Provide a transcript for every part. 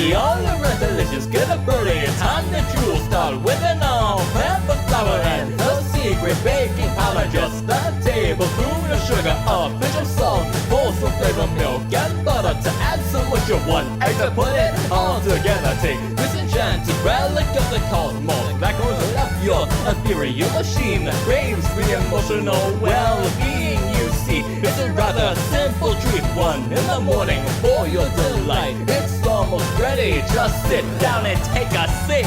Crunchy, all around delicious, get a birdie. Time to jewel, start with an all-pepper flour and the secret baking powder. Just a tablespoon of sugar, a pinch of salt, pour some flavor, milk and butter to add some with your 1 egg to put it all together. Take this enchanted relic of the cosmos, that goes up your ethereal machine that craves the emotional well-being. You see, it's a rather simple treat, 1 in the morning for your delight. It's almost ready, just sit down and take a seat.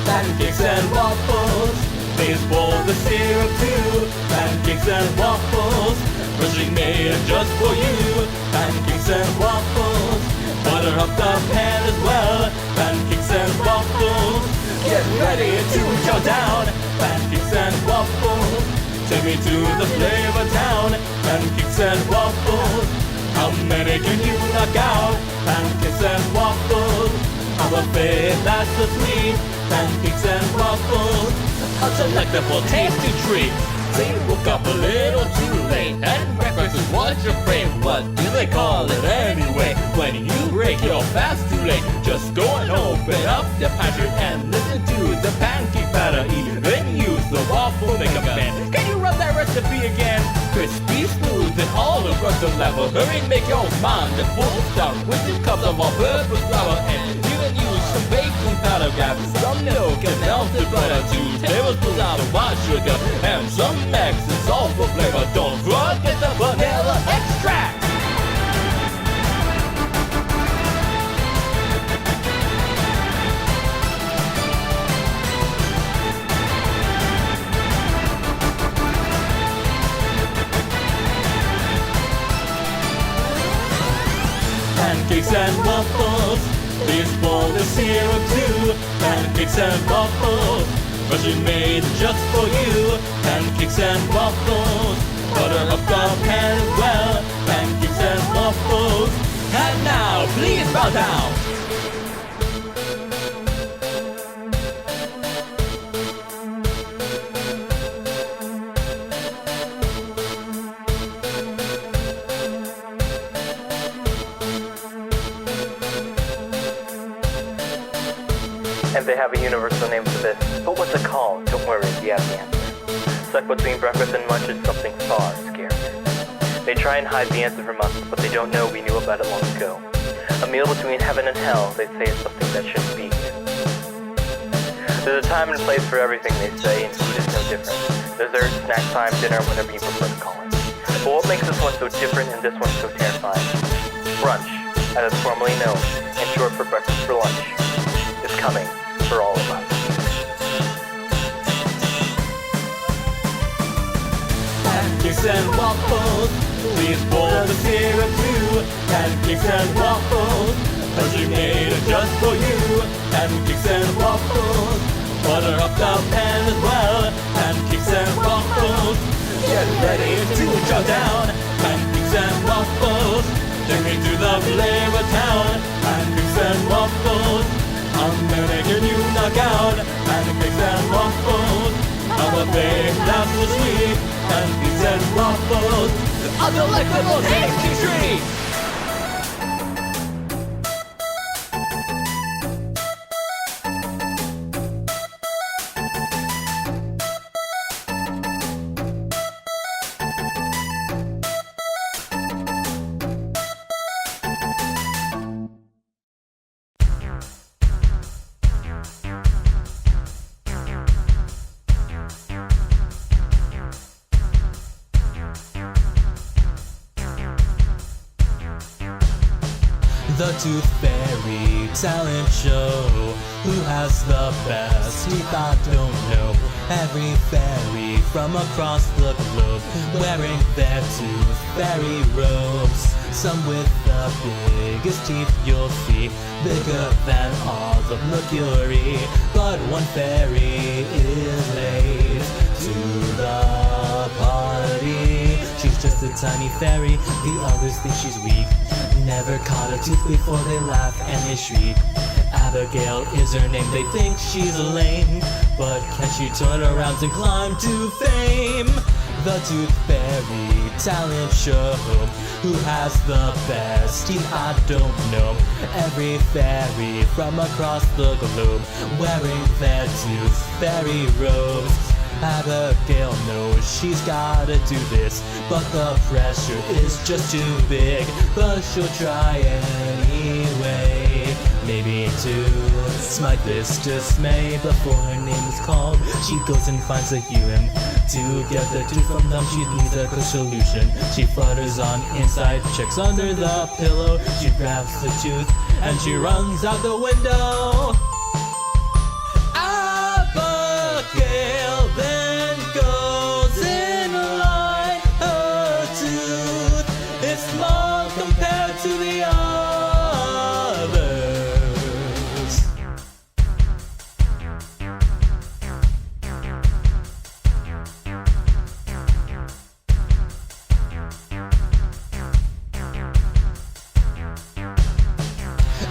Pancakes and waffles, please pour the syrup too. Pancakes and waffles, freshly made just for you. Pancakes and waffles, butter up the pan as well. Pancakes and waffles, get ready to chow down. Pancakes and waffles, take me to the flavor town. Pancakes and waffles, how many can you knock out? Pancakes and waffles, how a fate that's so sweet. Pancakes and waffles, a delectable tasty treat. They woke up a little too late, and breakfast is what you crave. What do they call it anyway? When you break your fast too late, just go and open up the pantry and listen to the pancake batter. Then use the waffle maker fan. Can you run that recipe again? Crispy, smooth, and all across the level. Hurry, make your mind a full start with 2 cups of all-purpose flour, and you can use some baking powder. Grab some milk and melted butter, 2 tablespoons of white sugar, and some eggs and salt for flavor. Don't forget the vanilla extract. Pancakes and waffles, please pour the syrup too. Pancakes and waffles, freshly made just for you. Pancakes and waffles, butter up the pan as well. Pancakes and waffles, and now please bow down. And they have a universal name for this. But what's it called? Don't worry, we have the answer. Stuck between breakfast and lunch is something far scarier. They try and hide the answer from us, but they don't know we knew about it long ago. A meal between heaven and hell, they say, is something that shouldn't be here. There's a time and place for everything, they say, and food is no different. Dessert, snack time, dinner, whatever you prefer to call it. But what makes this one so different and this one so terrifying? Brunch, as it's formally known, and short for breakfast for lunch, is coming for all of us. Pancakes and waffles, please pour the syrup too. Pancakes and waffles, freshly made just for you. Pancakes and waffles, butter up the pan as well. Pancakes and waffles, get ready to chow down. Pancakes and waffles, take me to the flavor town. Pancakes and waffles, how many can you knock out? Pancakes and waffles, how a big that's so sweet. Pancakes and waffles, a delectable tasty treat. The Tooth Fairy talent show. Who has the best teeth? I don't know. Every fairy from across the globe wearing their Tooth Fairy robes. Some with the biggest teeth you'll see, bigger than all of Mercury. But one fairy is late to the party. She's just a tiny fairy, the others think she's weak. Never caught a tooth before, they laugh and they shriek. Abigail is her name, they think she's lame, but can she turn around and climb to fame? the Tooth Fairy talent show. Who has the best teeth? I don't know. Every fairy from across the globe wearing their Tooth Fairy robes. Abigail knows she's gotta do this, but the pressure is just too big. But she'll try anyway, maybe to smite this dismay. Before her name is called, she goes and finds a human to get the tooth from them. She needs a good solution. She flutters on inside, checks under the pillow. She grabs the tooth and she runs out the window. Abigail then goes in line. Her tooth is small compared to the others.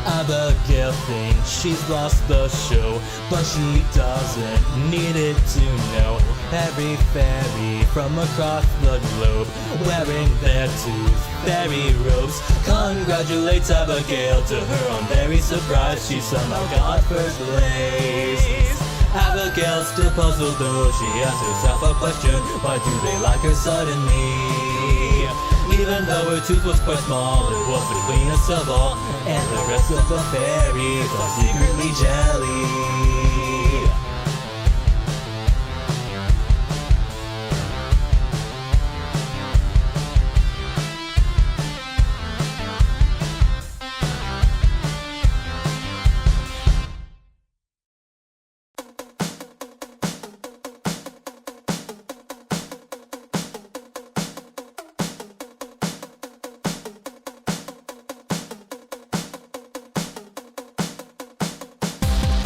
Abigail thinks she's lost the show, but she doesn't need it to know. Every fairy from across the globe wearing their Tooth Fairy robes congratulates Abigail. To her own very surprise, she somehow got first place. Abigail's still puzzled though. She asks herself a question: why do they like her suddenly? Even though her tooth was quite small, it was the cleanest of all, and the rest of the fairies are secretly jelly.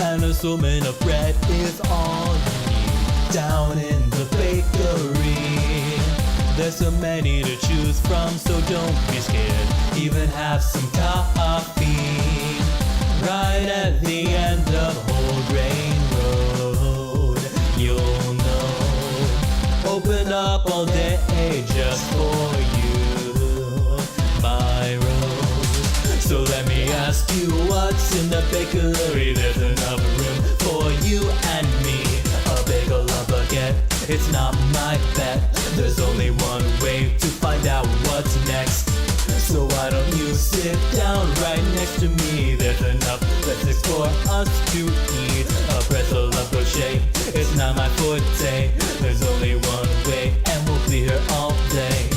An assortment of bread is all you need down in the bakery. There's so many to choose from, so don't be scared. Even have some coffee right at the end of Whole Grain Road. You'll know, open up all day just for you, my rose. So let me ask you, what's in the bakery? There's enough room for you and me. A bagel, a baguette, it's not my bet. There's only one way to find out what's next. So why don't you sit down right next to me? There's enough places for us to eat. A pretzel, a crochet, it's not my forte. There's only one way and we'll be here all day.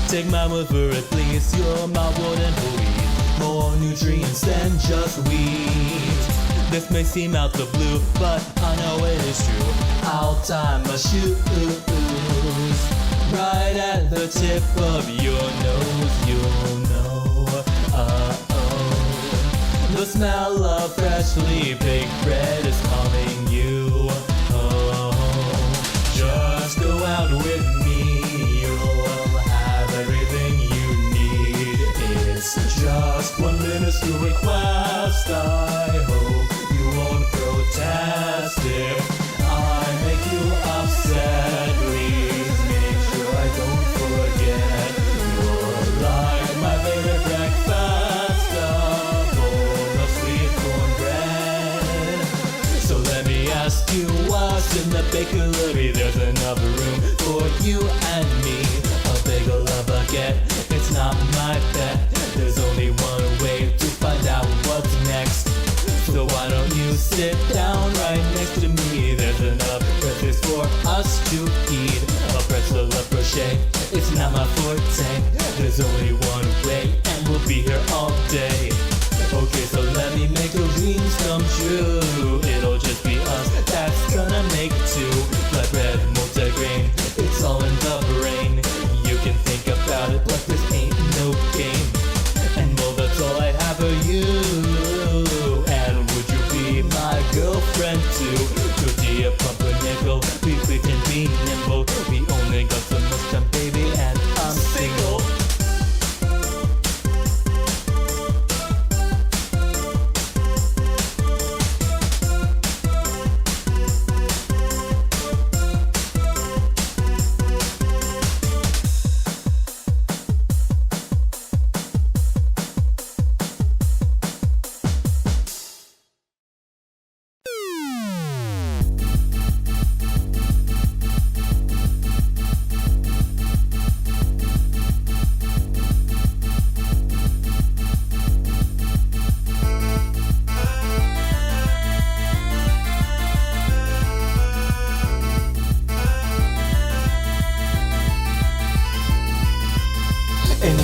Take my word for it, please. Your mouth wouldn't believe more nutrients than just wheat. This may seem out the blue, but I know it is true. I'll tie my shoes right at the tip of your nose. You'll know, the smell of freshly baked bread is calling you home. Just go out with me. Everything you need. It's just 1 minute to request. I hope you won't protest if I make you upset. Please make sure I don't forget. You're like my favorite breakfast, a bowl of sweet cornbread. So let me ask you, what's in the bakery? There's enough room for you and me. Bagel, a baguette, it's not my bet. There's only one way to find out what's next. So why don't you sit down right next to me? There's enough pretzels for us to eat. A pretzel, a crochet, it's not my forte. There's only one way and we'll be here all day. Okay, so let me make your dreams come true. It'll just be us that's gonna make two. Flatbread, multigrain, it's all in the brain. You can think about it, but this ain't no game. And well, that's all I have for you. And would you be my girlfriend too? Tortilla, pumpernickel, we can be nimble. We only got so much time, baby, and I'm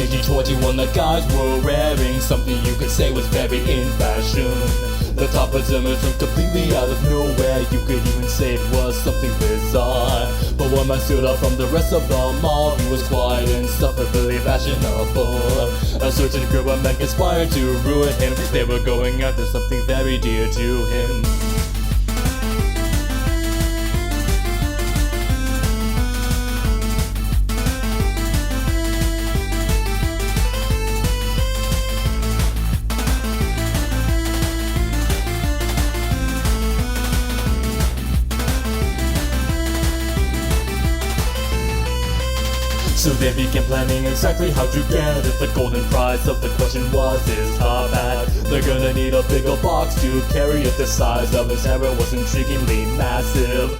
1921, the guys were wearing something you could say was very in fashion. The top was emerged from completely out of nowhere. You could even say it was something bizarre. But one man stood out from the rest of the mall. He was quiet and insufferably fashionable. A certain group of men conspired to ruin him. They were going after something very dear to him. So they began planning exactly how to get it. The golden prize of the question was his top hat. They're gonna need a big old box to carry it. The size of his hammer was intriguingly massive.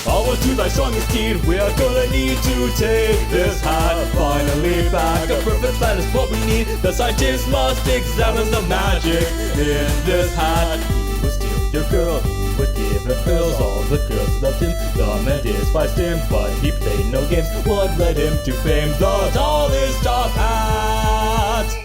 Over to thy strongest deed, we are gonna need to take this hat. Finally back, a perfect plan is what we need. The scientists must examine the magic in this hat. He would steal your girl, he would give her pills. All the girls loved him, the men despised him, but he played no games. What led him to fame? The tallest top hat.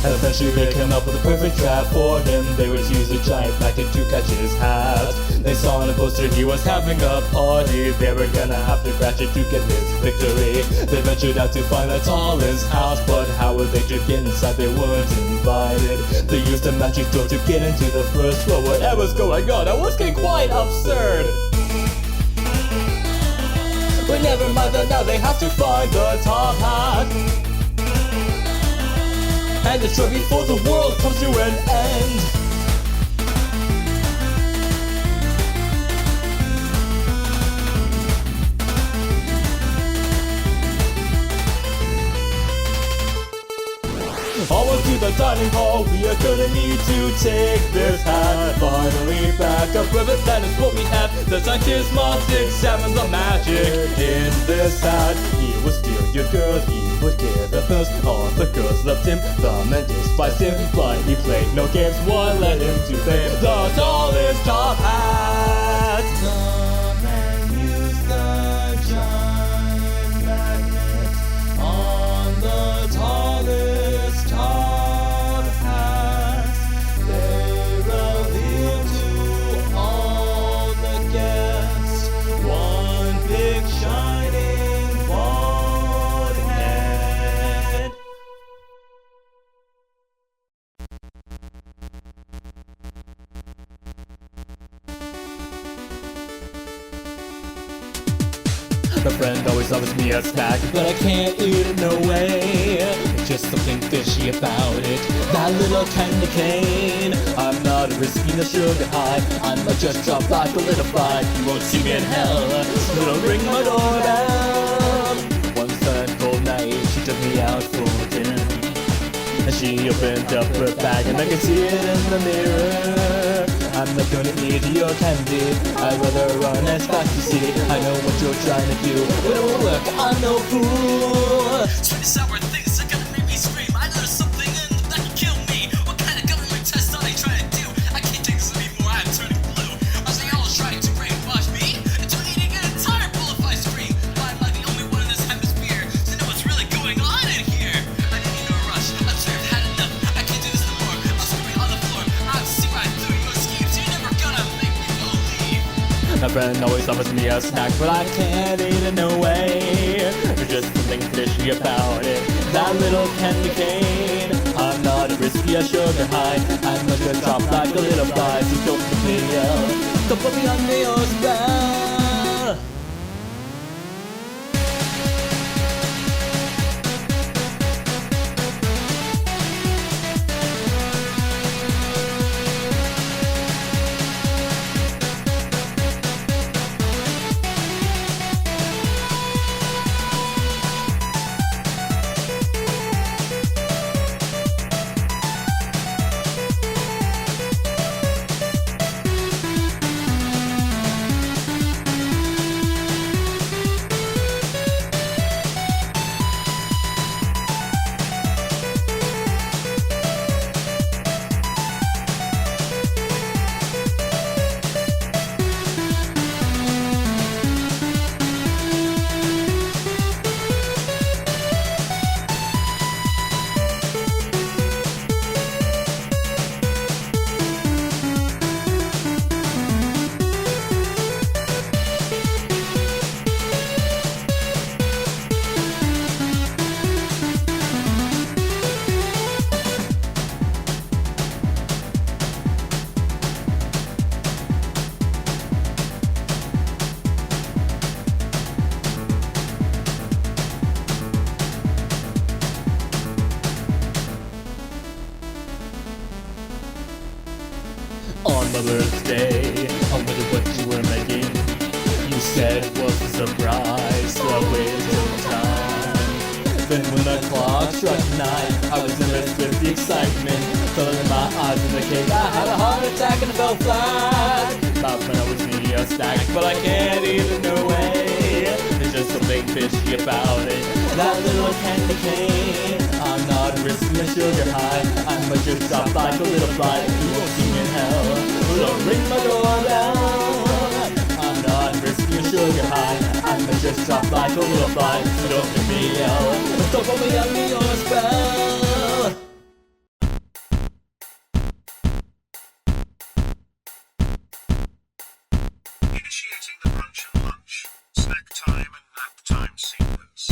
Eventually they came up with a perfect trap for him. They would use a giant magnet to catch his hat. They saw on a poster he was having a party. They were gonna have to crash it to get this victory. They ventured out to find the tallest house, but how would they to get inside? They weren't invited. They used a magic door to get into the first floor. Whatever's going on, that was getting quite absurd. But never mind that, now they have to find the top hat and destroy before the world comes to an end. Over to the dining hall, we are gonna need to take this hat. Finally back, a perfect plan is what we have. The scientists must examine the magic in this hat. He would steal your girl, he would give her pills. All the girls loved him, the men despised him, but he played no games. What led him to fame? The tallest top hat. The man used the giant magnet on the tallest top hat. They revealed to all the guests one big shining bald head. My friend always offers me a snack, but I can't eat it, no way. There's just something fishy about it, that little candy cane. I'm not risking the sugar high, I'm just drop like a little fly. You won't see me in hell, so don't ring my doorbell. One sun cold night, she took me out for dinner, and she opened up her bag and I could see it in the mirror. I'm not gonna eat your candy, I'd rather run as fast as you see. I know what you're trying to do, but it won't work, I'm no fool. Sweet and sour things are gonna make me scream. I know there's something in them that can kill me. What kind of government test are they trying to do? I can't take this anymore, I'm turning blue. Are they all trying to brainwash me into eating an entire bowl of ice cream? I'm like the only one in this hemisphere to know what's really going on in here. I didn't need a rush, I've served, had enough. I can't do this no more, I'm screaming on the floor. I've seen right through your schemes, you're never gonna make me believe. My friend always offers me a snack, but I can't eat it, no way. There's just something fishy about it, that little candy cane. I'm not risky as sugar high, I'm a good drop like a little fly. So don't put me out, don't put me under your spell. on my birthday. I wonder what you were making. You said it was a surprise, so I waited till time. Then when the clock struck 9, I was immersed with the excitement. Filling my eyes with the cake, I had a heart attack and fell flat. Thought when I was eating a snack, but I can't eat it, no way. There's just something fishy about it. That little candy cane. I'm not risking a sugar high. I might just drop like a little fly. You won't see me in hell. Don't ring my doorbell. I'm not risking a sugar high. I might just drop like a little fly. So don't make me yell. Don't put me under your spell. Initiating the brunch and lunch, snack time and nap time sequence.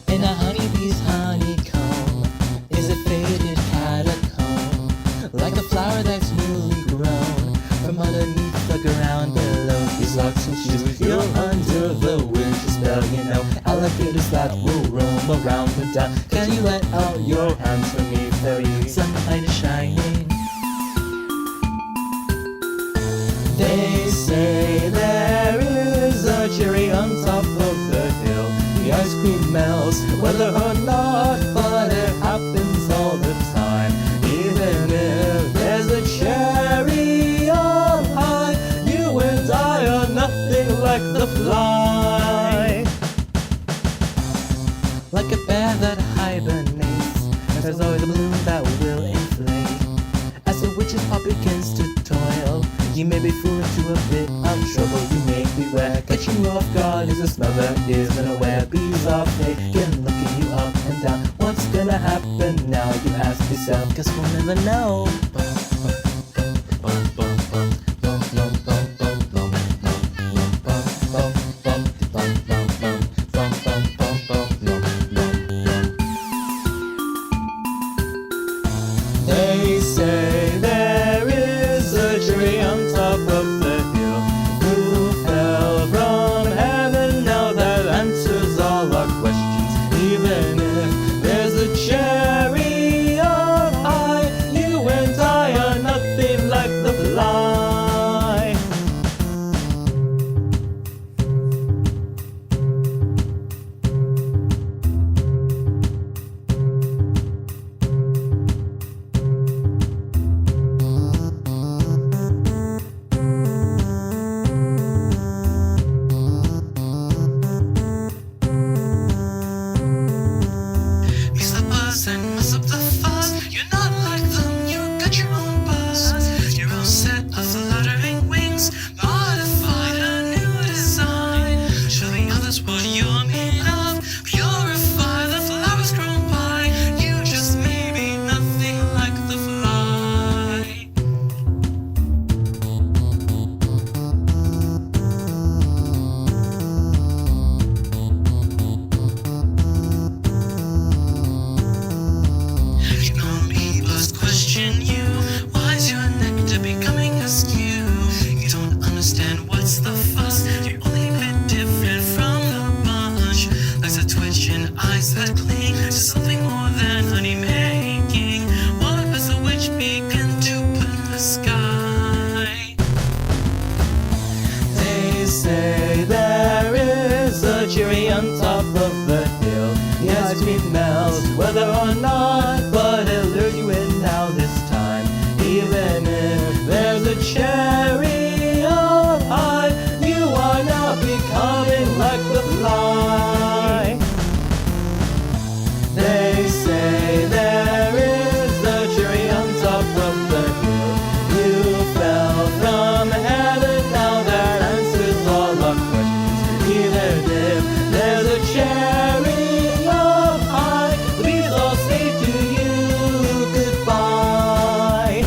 In a honeybee's honeycomb is a faded catacomb, like a flower that's newly grown from underneath the ground below. These locks and shoes, you're under the winter spell, you know. Alligators that will roam around the town. Can you let out your hands from me, fairy? Sunlight is shining. They say there is a cherry on top of the hill. The ice cream melts, whether or not, but it happens all the time. Even if there's a cherry on high, you and I are nothing like the fly. Like a bear that hibernates, and there's always a balloon that will inflate. As the witch's pop begins to toil, you may be fooling to a bit of trouble. You may beware, catching you off guard is a smell that isn't aware. Bees are faking, looking you up and down. What's gonna happen now, you ask yourself, cause we'll never know. They say there is a cherry on top of the hill. Who fell from heaven? Now that answers all our questions. Even if there's a cherry on high, you and I are nothing like the fly. Mix the buzz and mess up the fuzz. You're not like them, you got your own buzz. Your own set of fluttering wings. Modified a new design. Show the others what you're made of. Purify the flowers grown by. You just may be nothing like the fly. You know neighbors question you. Why's your nectar becoming askew? You don't understand what's the fuss. You're only a bit different from the bunch. Like the twitching eyes that cling to something more than honey making. What has the witch begun to put in the sky? They say there is a cherry on top of the hill. The ice cream melts, whether or not, but it'll lure you in now this time. Even if there's a cherry on high, you are now becoming like the fly. They say there is a cherry on top of the hill. You fell from heaven, now that answers all our questions. Even if there's a cherry on high, the bees all say to you goodbye.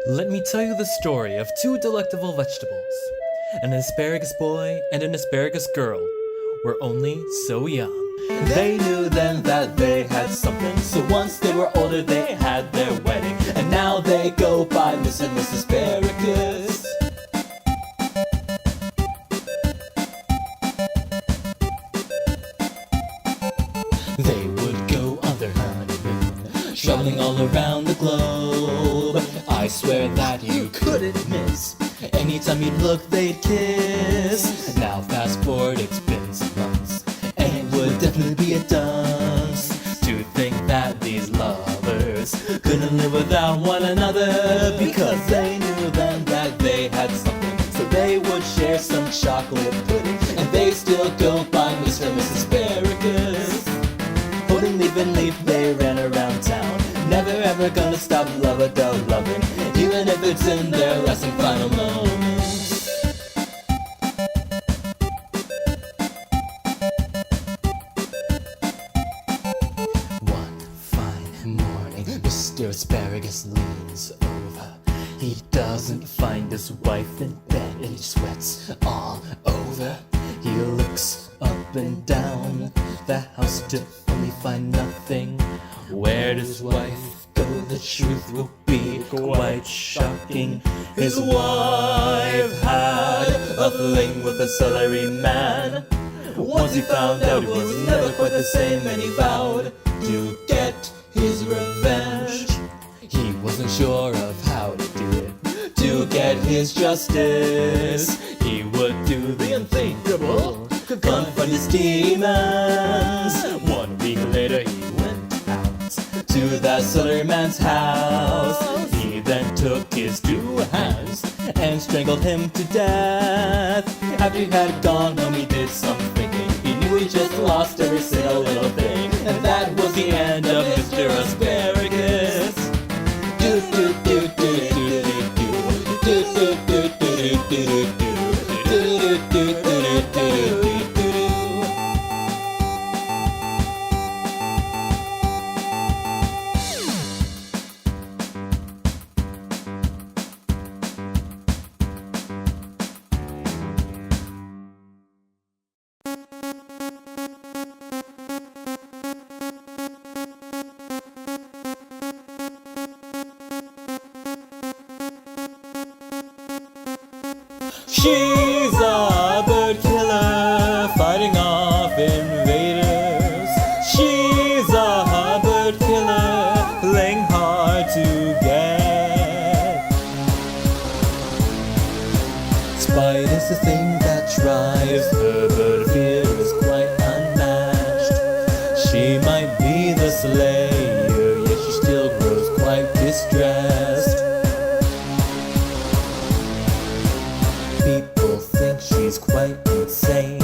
Let me tell you the story of two delectable vegetables. An asparagus boy and an asparagus girl were only so young. They knew then that they had something, so once they were older they had their wedding, and now they go by Miss and Mrs Asparagus. They would go on their honeymoon, traveling all around the globe. I swear that you couldn't miss. Anytime you'd look, they'd kiss. Now fast forward, it's been some months, and it would definitely be a dunce to think that these lovers couldn't live without one another, because they knew then that they had something, so they would share some chocolate pudding, and they still go by Mr. and Mrs. Asparagus. Holding leaf and leaf, they ran around town, never ever gonna stop loving, even if it's in their last and final moments. One fine morning, Mr. Asparagus leans over. He doesn't find his wife in bed, and he sweats all over. He looks up and down the house to only find nothing. Where does his wife go? The truth will be quite shocking. His wife had a fling with a celery man. Once he found out, it was never quite the same, and he vowed to get his revenge. He wasn't sure of how to do it. To get his justice, he would do the unthinkable, confront his demons. 1 week later he went out to that celery man's house. He then took his 2 hands and strangled him to death. After he had gone home, he did some thinking. He knew he just lost every single little thing, and that was the end of Mr. Asparagus. Do do do do do do do do do do do do do do do do. She's a bird killer, fighting off invaders. She's a bird killer, playing hard to get. Spite is the thing that drives her, but her fear is quite unmatched. She might be the slayer, yet she still grows quite distressed. People think she's quite insane,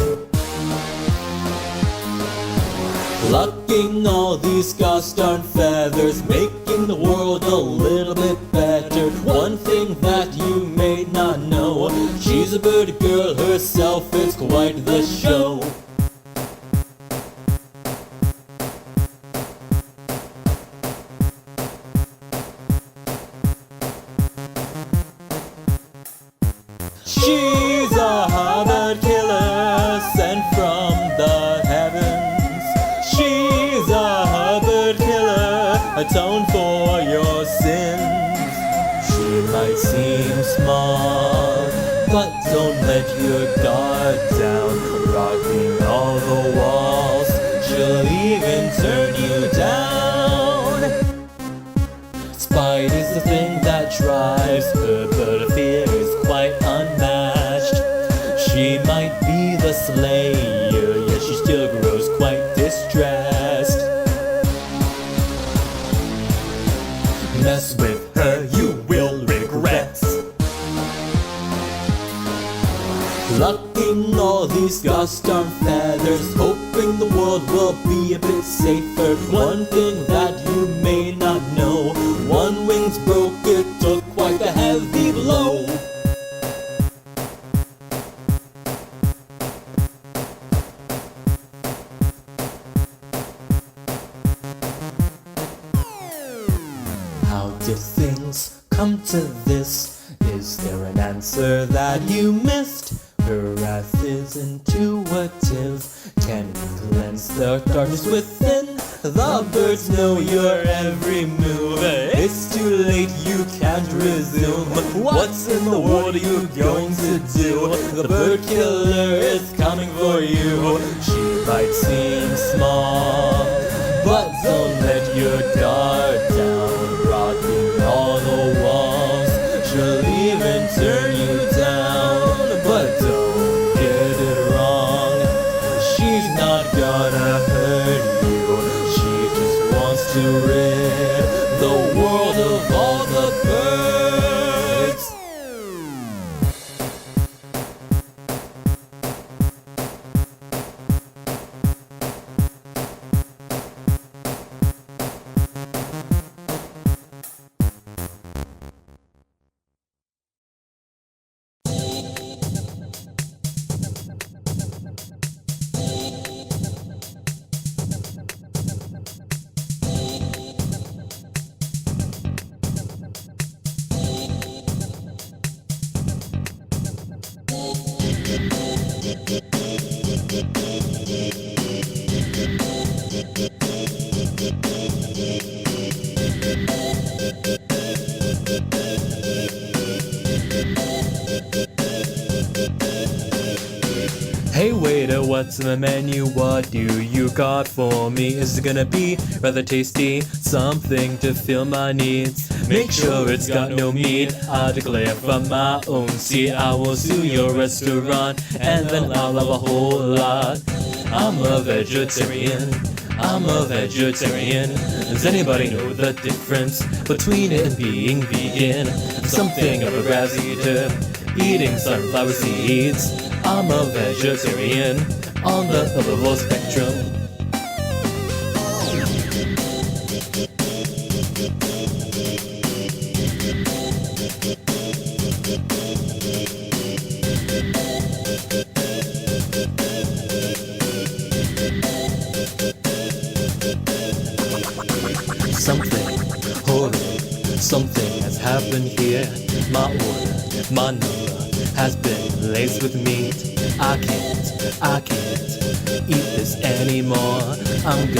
plucking all these gosh darn feathers, making the world a little bit better. One thing that you may not know, she's a bird girl herself, it's quite the show. She's a bird killer sent from the heavens. She's a bird killer, atone for your sins. She might seem small, but don't let your guard down. Rocking all the walls, she'll even turn you down. Spite is the thing that drives her, but her fear is quite unmatched. She might be the slayer, yet she still grows quite distressed. Mess with her, you will regret. Plucking all these gosh darn feathers, hoping the world will be a bit safer. One thing that you may not know, one wing's broke, it took quite a heavy blow. How did things come to this? Is there an answer that you missed? Her wrath is intuitive. Can we cleanse the darkness within? The birds know your every move. It's too late, you can't resume. What's in the world are you going to do? The bird killer is coming for you. She might seem small, but don't let your guard down. Rocking all the walls, she'll even turn you down. But don't get it wrong, she's not gonna hurt you. She just wants to rid the world of all the birds. Hey waiter, what's in the menu? What do you got for me? Is it gonna be rather tasty? Something to fill my needs. Make sure it's got no meat. I declare from my own seat, I will sue your restaurant, and then I'll have a whole lot. I'm a vegetarian. I'm a vegetarian. Does anybody know the difference between it and being vegan? I'm something of a grass eater, eating sunflower seeds. I'm a vegetarian on the herbivore spectrum. Something horrible, something has happened here. My order, my number has been laced with meat. I can't eat this anymore. I'm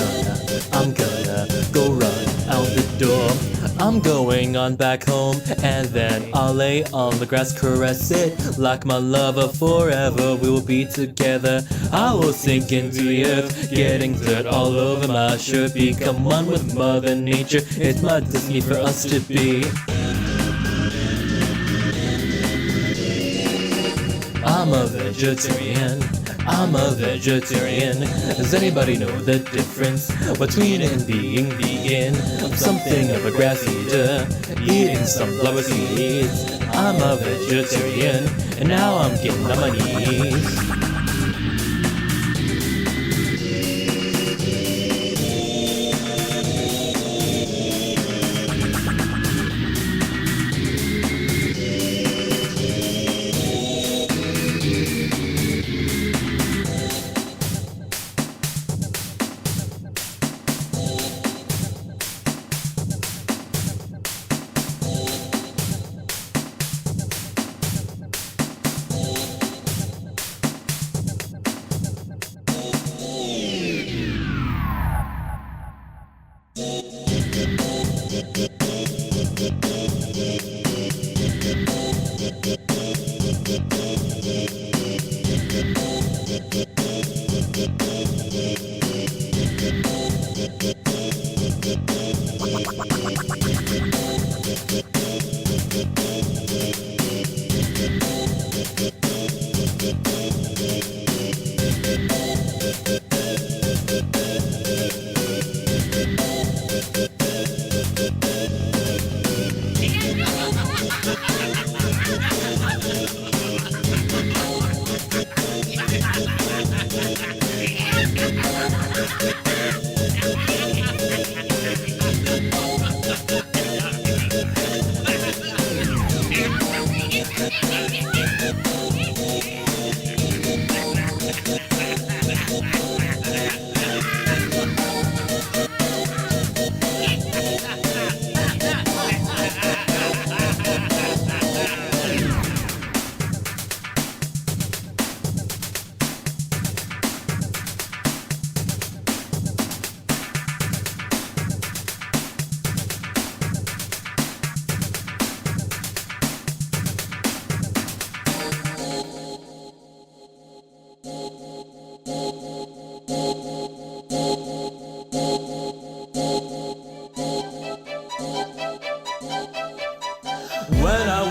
gonna go run out the door. I'm going on back home, and then I'll lay on the grass, caress it like my lover forever. We will be together. I will sink into the earth, getting dirt all over my shirt. Become one with Mother Nature. It's my destiny for us to be. I'm a vegetarian. I'm a vegetarian. Does anybody know the difference between it and being vegan? I'm something of a grass eater, eating sunflower seeds. I'm a vegetarian, and now I'm getting on my knees.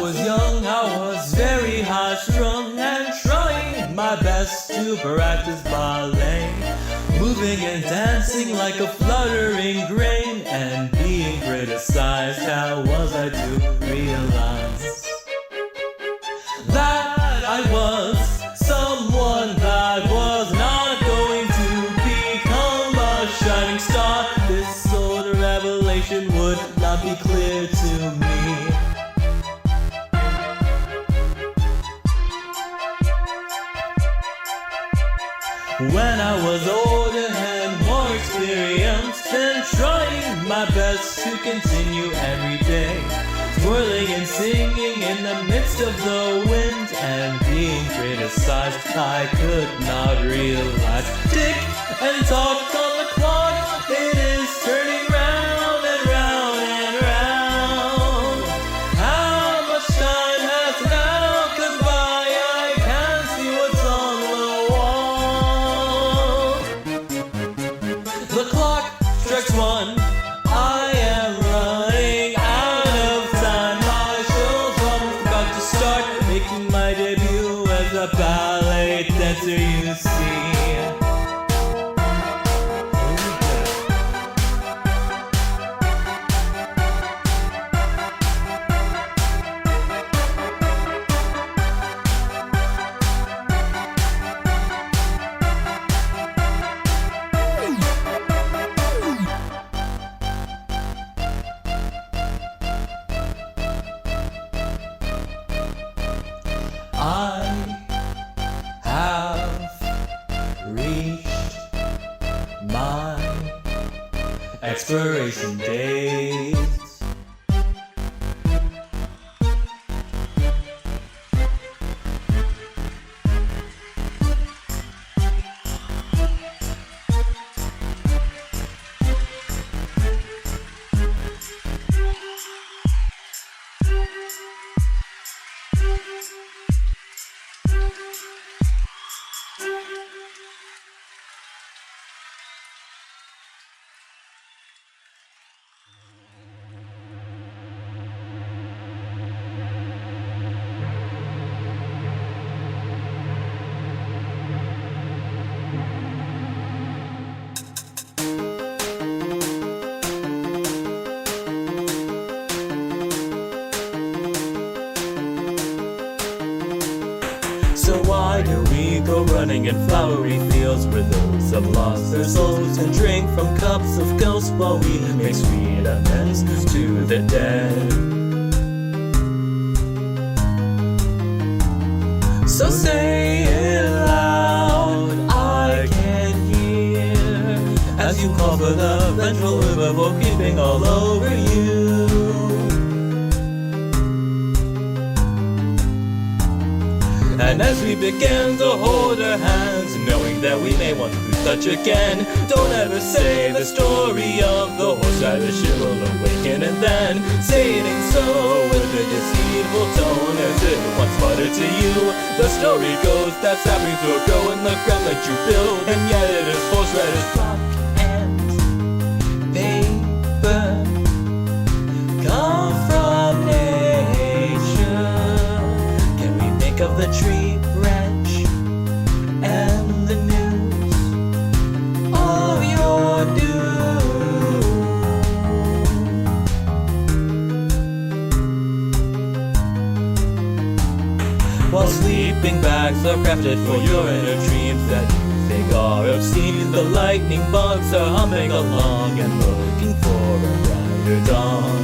was young, I was very high-strung and trying my best to practice ballet, moving and dancing like a fluttering grain, and being criticized. How was I to realize that I was someone that was not going to become a shining star? This sort of revelation would not be clear to me. When I was older and more experienced, and trying my best to continue every day, twirling and singing in the midst of the wind, and being criticized, I could not realize. Tick and talk on the clock, it is turning round and round and round. How much time has now gone by? I can't see what's on the wall. The clock strikes one. I am running out of time. My show's almost about to start, making my debut as a ballet dancer, you see. I have reached my expiration date. So why do we go running in flowery fields where those have lost their souls, and drink from cups of ghosts while we make sweet amends to the dead? So say it loud, I can hear, as you call for the vengeful river creeping all over you. And as we begin to hold our hands, knowing that we may want to touch again, don't ever say the story of the horseradish, it will awaken. And then say it ain't so with a deceitful tone, as if it once muttered to you. The story goes that saplings will grow in the ground that you build, and yet it is horseradish rock and paper come from nature. Can we make of the tree branch and the news of your doom? While sleeping bags are crafted for your inner dreams that you think are obscene, the lightning bugs are humming along and looking for a brighter dawn.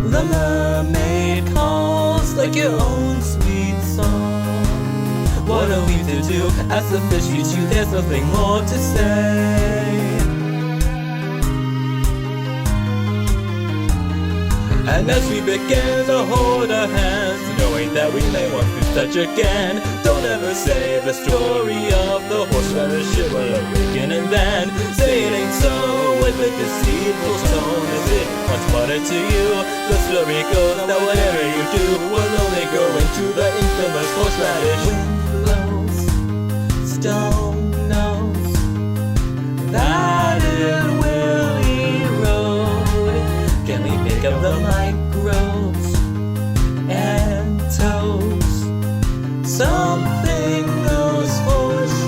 The mermaid calls like your own sweet song. What are we to do? As the fish eats you, there's nothing more to say. And as we begin to hold our hands, knowing that we may want to touch again, don't ever say the story of the horseradish, it will awaken. And then say it ain't so with a deceitful tone, as it once muttered to you. The story goes that whatever you do will only grow into the infamous horseradish. Wind blows, stone knows that it will erode, of the microbes and toes. Something knows for sure.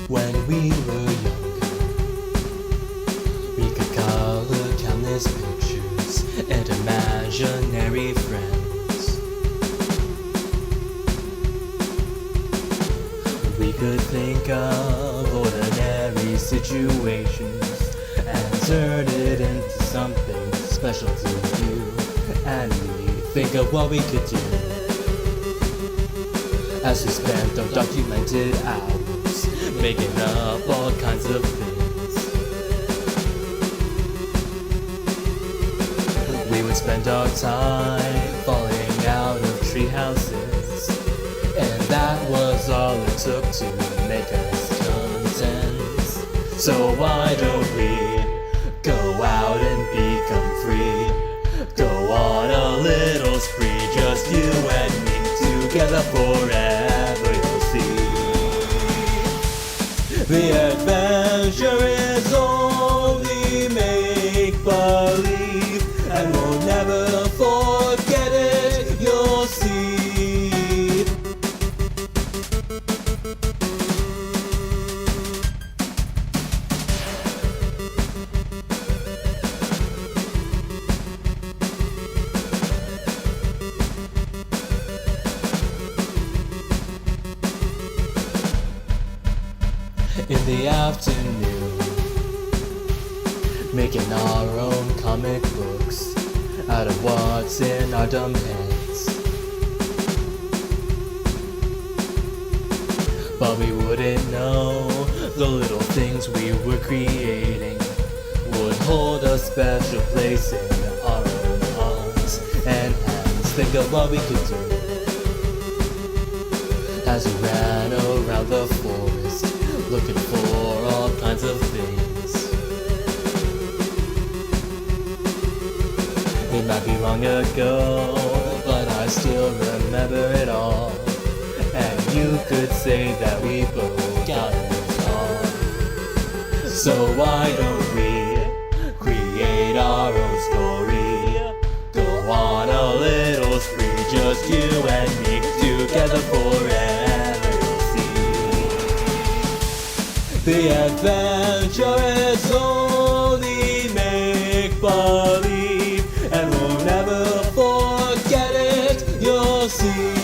When we were younger, we could color countless pictures and imaginary friends. We could think of ordinary situations and turn it into something special to you and me. Think of what we could do as we spent our documented hours making up all kinds of things. We would spend our time falling out of tree houses, and that was all it took to make us content. So why don't we go out and become free? Go on a little spree, just you and me, together forever, you'll see. The adventure is only make-believe, and we'll never forget it, you'll see. In the afternoon, making our own comic books out of what's in our dumb heads. But we wouldn't know the little things we were creating would hold a special place in our own arms and hands. Think of what we could do as we ran around the forest, looking for all kinds of things. It might be long ago, but I still remember it all. And you could say that we both got it on. So why don't we create our own story? Go on a little spree, just you and me, together forever. The adventure is only make-believe, and we'll never forget it, you'll see.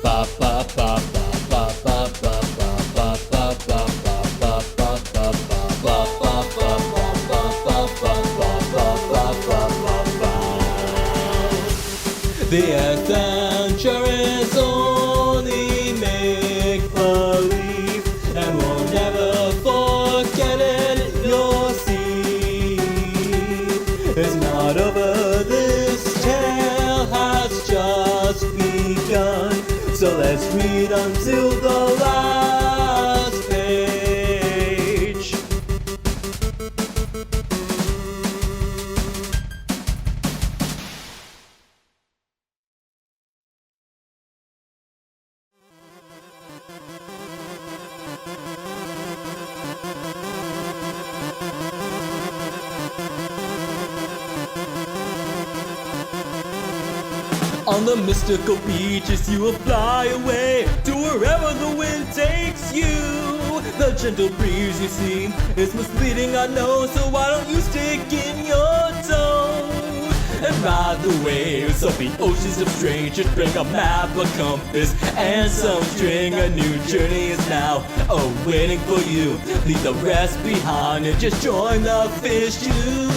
Ba ba ba ba ba ba ba ba ba ba ba ba ba ba ba The adventure is only make-believe, and we'll never forget it, you'll see. It's not over, this tale has just begun, so let's read until the last page. On the mystical beaches you will fly away to wherever the wind The gentle breeze you see is misleading, I know, so why don't you stick in your toes and ride the waves of the oceans of strange. Just bring a map, a compass, and some string. A new journey is now waiting for you. Leave the rest behind and just join the fish too.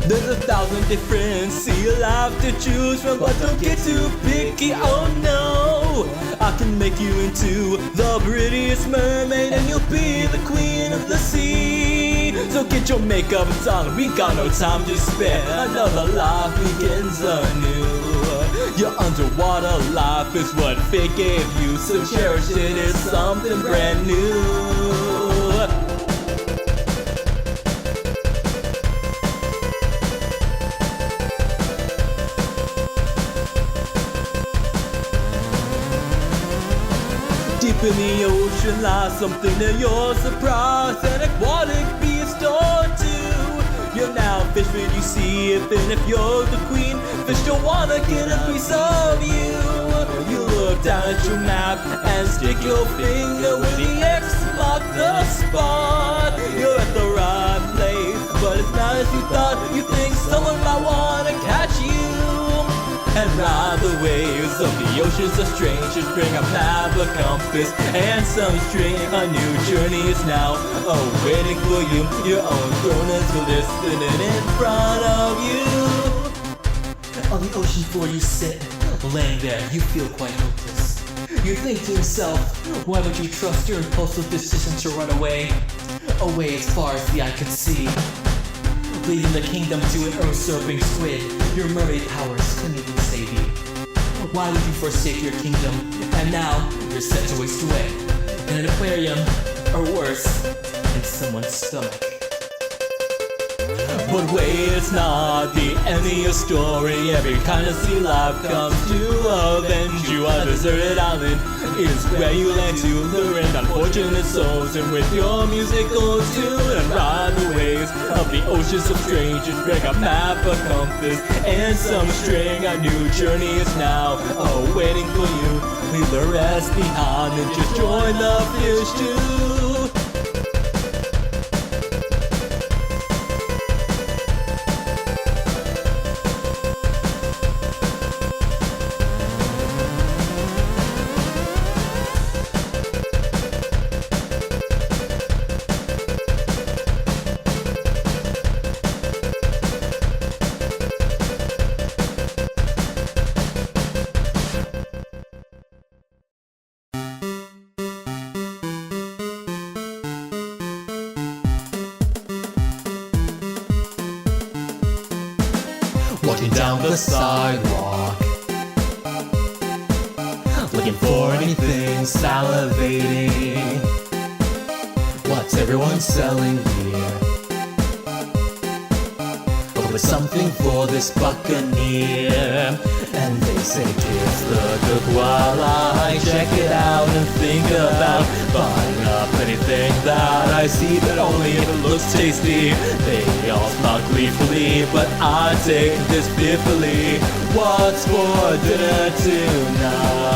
There's 1,000 different sea life to choose from, but don't get too picky, oh no. I can make you into the prettiest mermaid, and you'll be the queen of the sea. So get your makeup on, we got no time to spare. Another life begins anew. Your underwater life is what fate gave you, so cherish it as something brand new. Deep in the ocean lies something that you're surprised, an aquatic beast or two. You're now fish when you see it, and if you're the queen, fish don't wanna get a piece of you. You look down at your map and stick your finger where the X mark the spot. You're at the right place, but it's not as you thought. You think someone might wanna catch you and ride the waves of the oceans of strange. Just bring a map, a compass, and some string. A new journey is now waiting for you. Your own throne is listening in front of you. On the ocean floor you sit, laying there, you feel quite hopeless. You think to yourself, why would you trust your impulsive decision to run away? Away as far as the eye could see, leading the kingdom to an earth-serving squid. Your mermaid powers couldn't even save you. Why would you forsake your kingdom? And now you're set to waste away in an aquarium, or worse, in someone's stomach. But wait, it's not the end of your story. Every kind of sea life comes to avenge you. A deserted island is where you land to learn unfortunate souls, and with your musical tune and ride the waves of the oceans of strange. Just bring a map, a compass, and some string. A new journey is now waiting for you. Leave the rest behind and just join the fish too. Walking down the sidewalk, looking for anything, salivating. What's everyone selling here? Oh, there's something for this buccaneer. And they say, kiss the cook while I check it out and think about buying up anything that I see, but only if it looks tasty. They all smile gleefully, but I take this fearfully. What's for dinner tonight?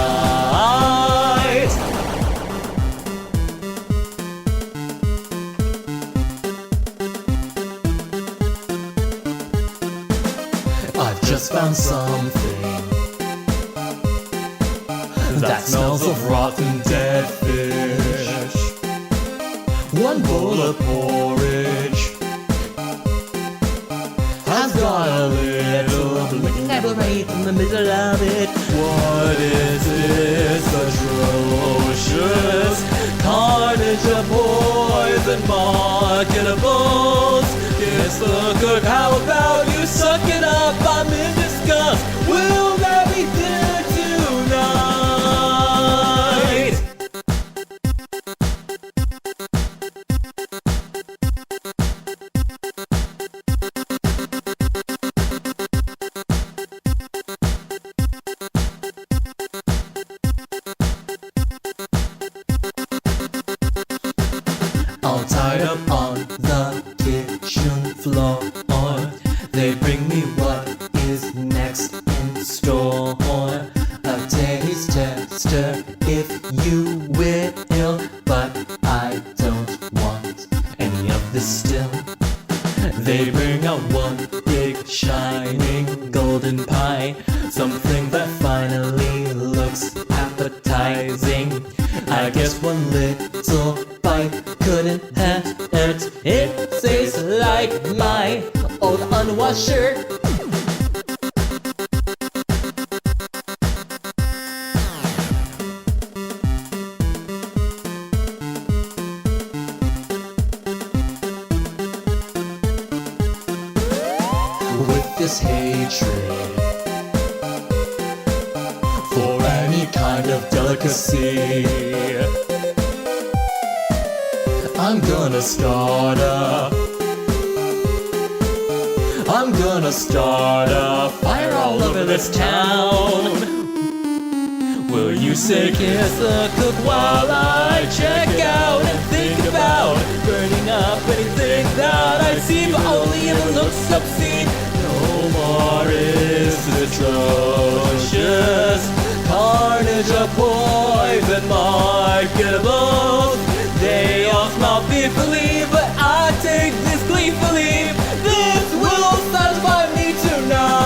I've just found something that smells of rotten dead fish. One bowl of porridge has got a little blink in the middle of it. What is this atrocious carnage of poison marketables? It's the cook, how about you suck it up? I'm in disgust. Will there be dinner tonight? All tied up on the kitchen floor. this still. They bring out one big shining golden pie, something that finally looks appetizing. I guess one little bite couldn't hurt. It tastes like my old unwashed shirt. With this hatred for any kind of delicacy, I'm gonna start a fire all over this town. Will you say kiss the cook while I check out and think about burning up anything that I see, but only if it looks obscene? No more is atrocious carnage of poison marketables. They all smell beefily, but I take this gleefully. This will satisfy me tonight.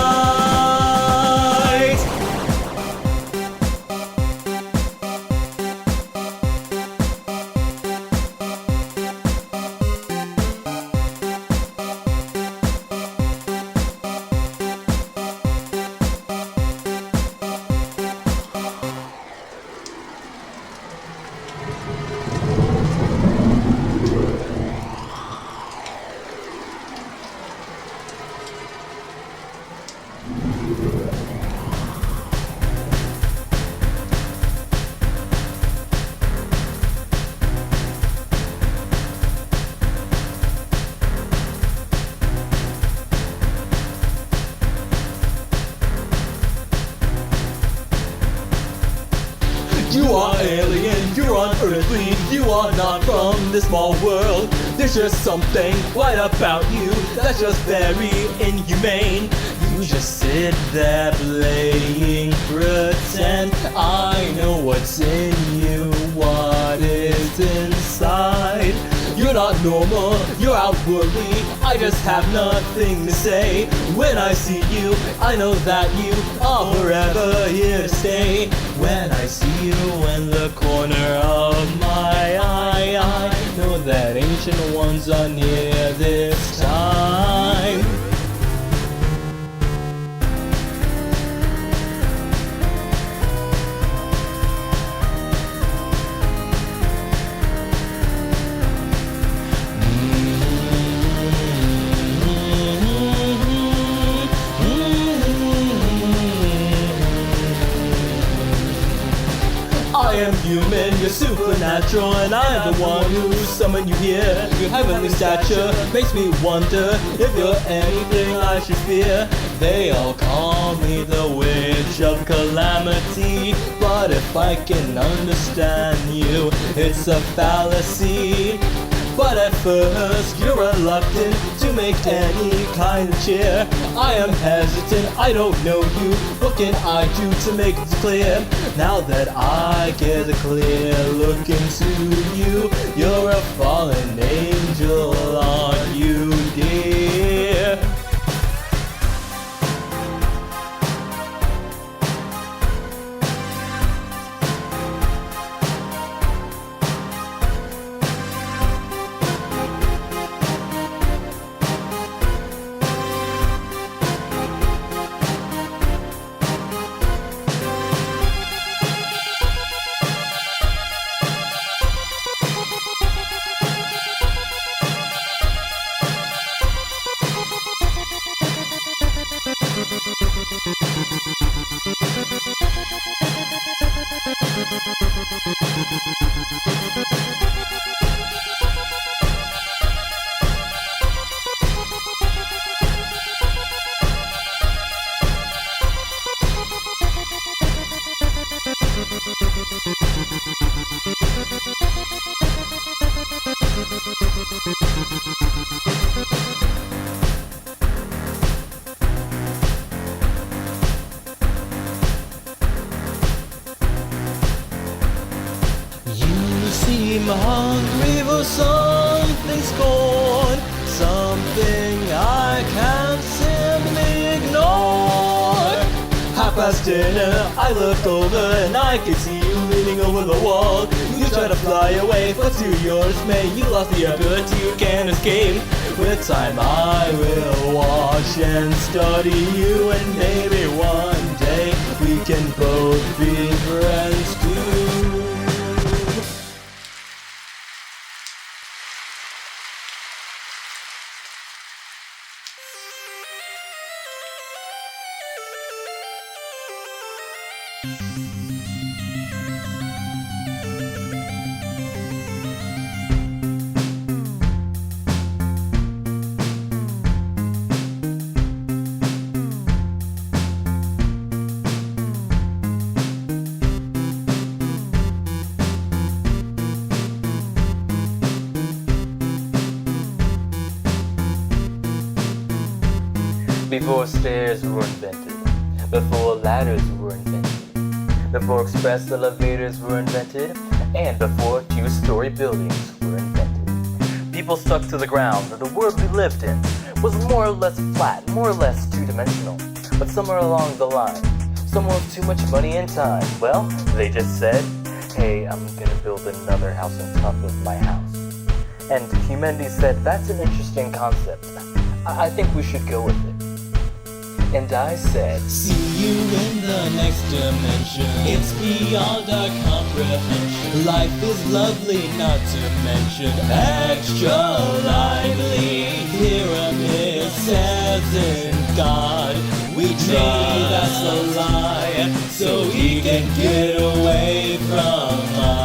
You are alien, you're unearthly, you are not from this small world. There's just something right about you that's just very inhumane. You just sit there playing pretend. I know what's in you, what is inside. You're not normal, you're outwardly, I just have nothing to say. When I see you, I know that you are forever here to stay. When I see you in the corner of my eye, I know that ancient ones are near this time. I am human, you're supernatural, and I am the one who summoned you here. Your heavenly stature makes me wonder if you're anything I should fear. They all call me the witch of calamity, but if I can understand you, it's a fallacy. But at first, you're reluctant to make any kind of cheer. I am hesitant, I don't know you. What can I do to make it clear? Now that I get a clear look into you, you're a fallen angel, aren't you, dear? You seem hungry for something score. past dinner, I look over and I can see you leaning over the wall. You try to fly away, but to your dismay, you lost the ability, you can't escape. With time I will watch and study you, and maybe one day we can both be friends too. Before stairs were invented, before ladders were invented, before express elevators were invented, and before two-story buildings were invented. People stuck to the ground that the world we lived in was more or less flat, more or less two-dimensional. But somewhere along the line, someone with too much money and time, well, they just said, hey, I'm gonna build another house on top of my house. And humanity said, that's an interesting concept. I think we should go with it. And I said, see you in the next dimension. It's beyond our comprehension. Life is lovely, not to mention extra lively. Pyramid says in God we try, that's a lie, so he can get away from us.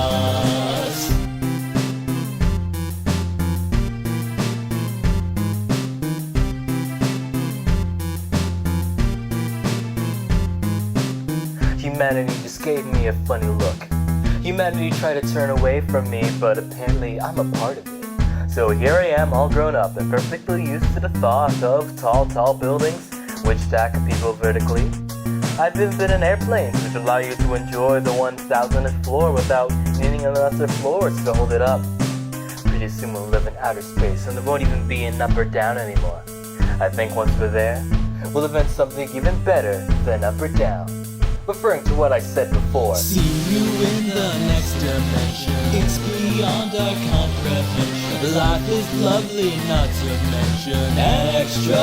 Humanity just gave me a funny look. Humanity tried to turn away from me, but apparently I'm a part of it. So here I am, all grown up and perfectly used to the thought of tall buildings which stack people vertically. I've been in airplanes which allow you to enjoy the 1,000th floor without needing another floors to hold it up. Pretty soon we'll live in outer space and there won't even be an up or down anymore. I think once we're there, we'll invent something even better than up or down. Referring to what I said before. See you in the next dimension. It's beyond our comprehension. Life is lovely, not to mention extra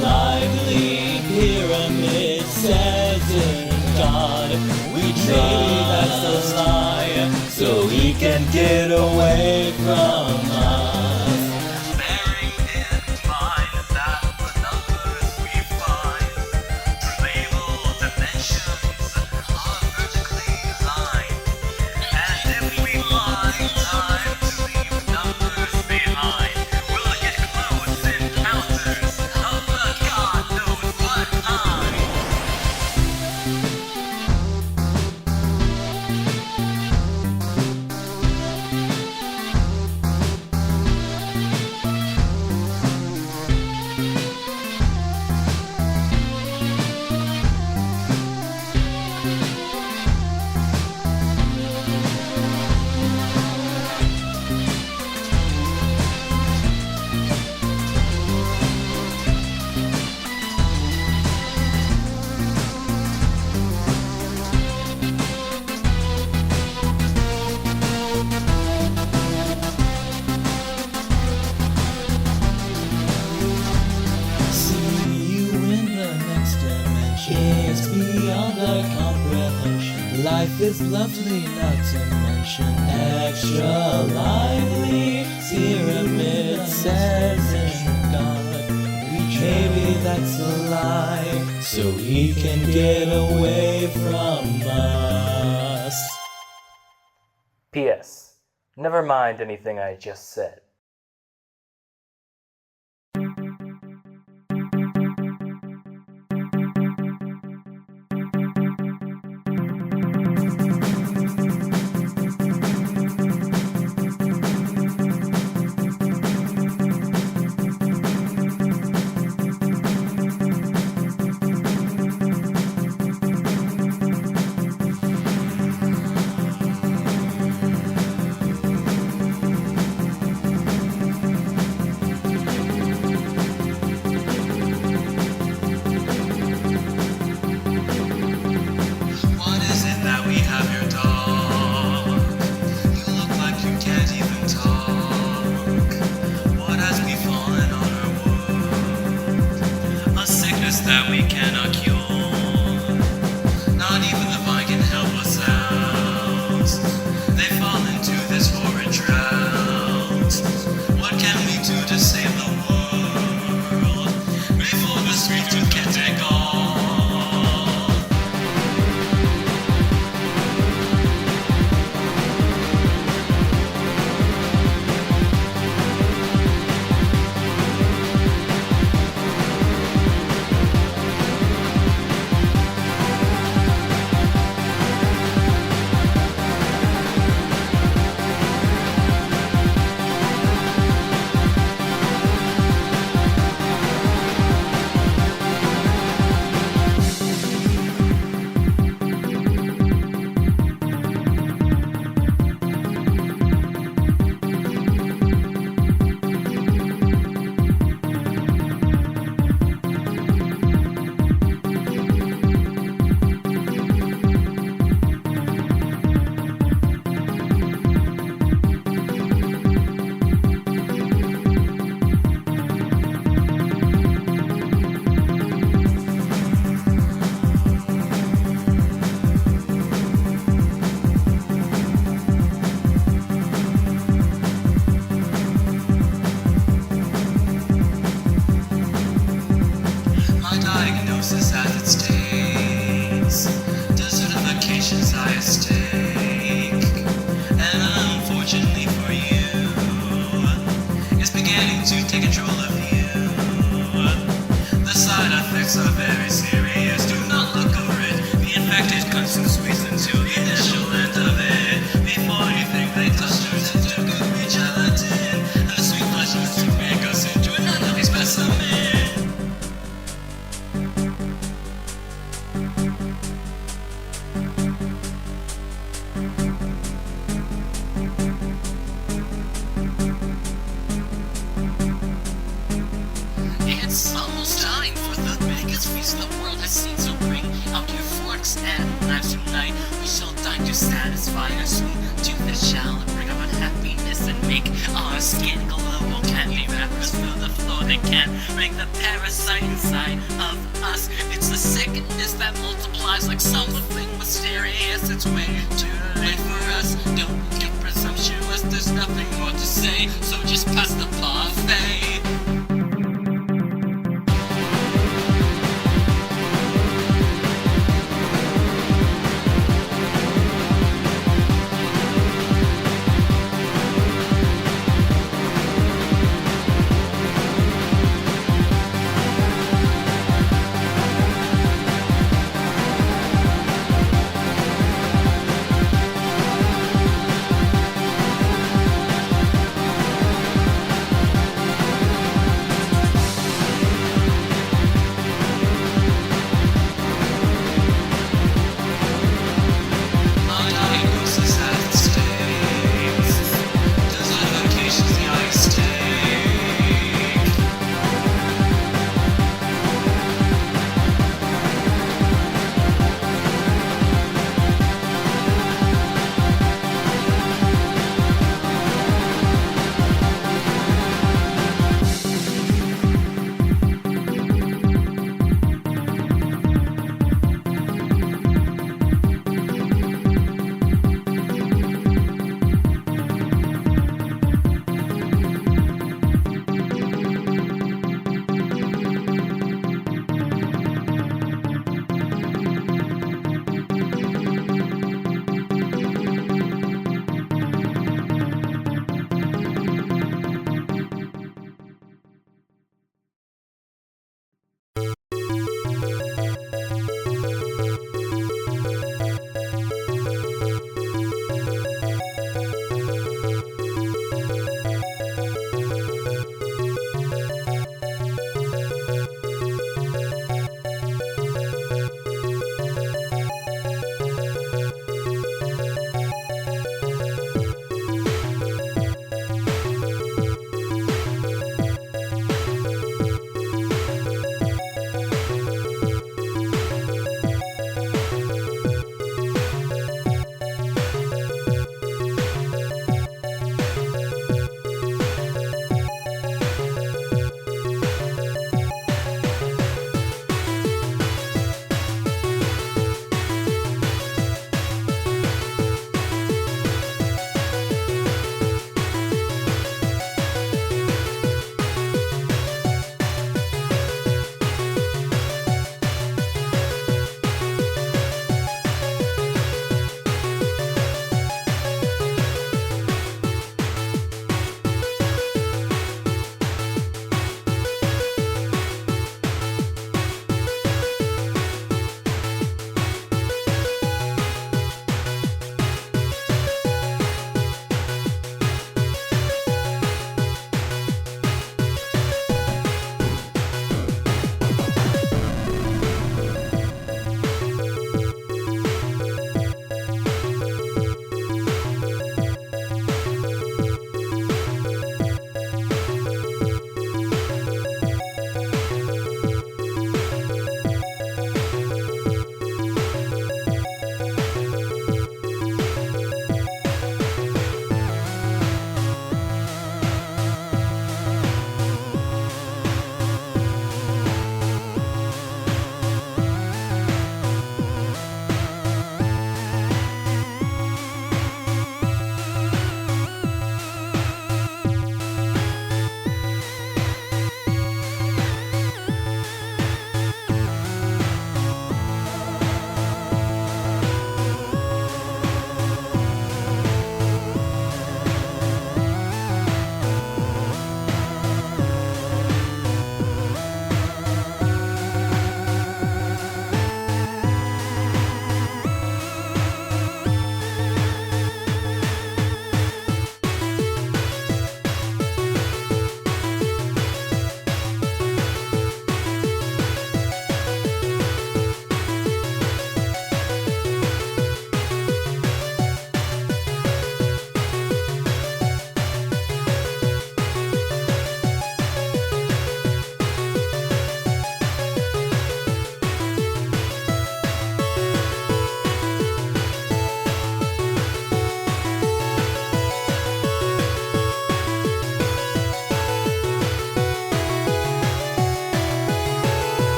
lively. Pyramid says in God we try, that's a lie, so he can get away from us. Bearing in mind that the numbers we find through label dimensions are vertically aligned. And if we find time to leave numbers behind, we'll get close encounters of the God knows what kind. See you in the next dimension. It's beyond our comprehension. Life is lovely, not to mention extra lively. Pyramid says in God maybe that's a lie, so he can get away from us. P.S. Never mind anything I just said. we cannot cure. Not even the vine can help us out. They fall into this horrid drought. What can we do to save the world before the sweet tooth can take all? My diagnosis has its days. Dessert-ification's highest stake. And unfortunately for you, it's beginning to take control of you. The side effects are very serious. Do not look over it. The infected comes and squeeze into the initial end of it. Before you think they clusters into gooey gelatin, and the sweet flesh used to make us into an unhealthy specimen. It's almost time for the biggest feast the world has seen, so bring out your forks and knives tonight. We shall dine to satisfy our sweet tooth that shall bring about happiness and make our skin glow. Candy wrappers fill the floor, they can't bring the parasite inside of us. It's the sickness that multiplies like something mysterious. It's way too late for us. Don't get presumptuous, there's nothing more to say, so just pass the parfait.